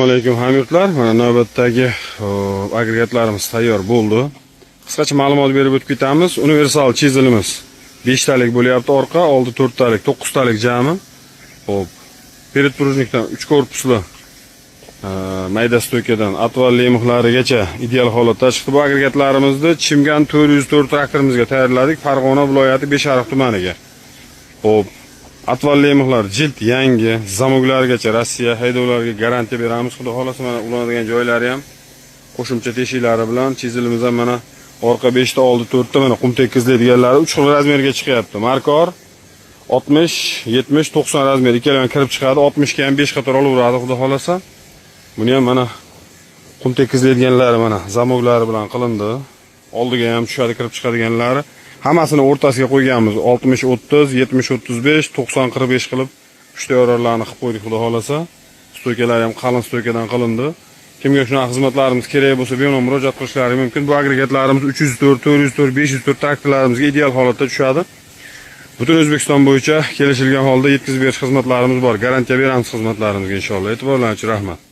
alaykum hamyurtlar. Mana navbatdagi agregatlarimiz tayyor bo'ldi. Qisqacha ma'lumot berib o'tib ketamiz. Universal chizilimiz 5 talik bo'lyapti orqa, oldi 4 talik, 9 talik jami. Xo'p. Peredprujnikdan 3 korpusli mayda stoykadan atvalli mixlarigacha ideal holatda chiqdi. Bu agregatlarimizni Chimgan 404 traktorimizga tayyorladik, Farg'ona viloyati Beshariq tumaniga. Xo'p. Atvalli mixlar jild yangi, zamoglargacha Rossiya haydovlariga garantiya beramiz. Xudo xolasa mana ulanadigan joylari ham qo'shimcha teshiklari bilan chizilimiz ham mana orqa 5 ta, oldi 4 ta mana qum tekizlaydiganlari 3 xil razmerga chiqyapti. Markor 60, 70, 90 razmer ikkalani kirib chiqadi. 60 ga ham 5 qator olaveradi xudo xolasa. Buni ham mana qum tekizlaydiganlari mana zamoglari bilan qilindi. Oldiga ham tushadi, kirib chiqadiganlari. Hammasini o'rtasiga qo'yganmiz. 60 30, 70 35, 90 45 qilib 3 ta yorarlarni qilib qo'ydik xudo xolasa. Stoykalar ham qalin stoykadan qilindi. Kimga shunaqa xizmatlarimiz kerak bo'lsa, bemalol murojaat qilishlari mumkin. Bu agregatlarimiz 304, 404, 504 traktorlarimizga ideal holatda tushadi. Butun O'zbekiston bo'yicha kelishilgan holda yetkazib berish xizmatlarimiz bor. Garantiya beramiz xizmatlarimizga inshaalloh. E'tiborlaringiz uchun rahmat.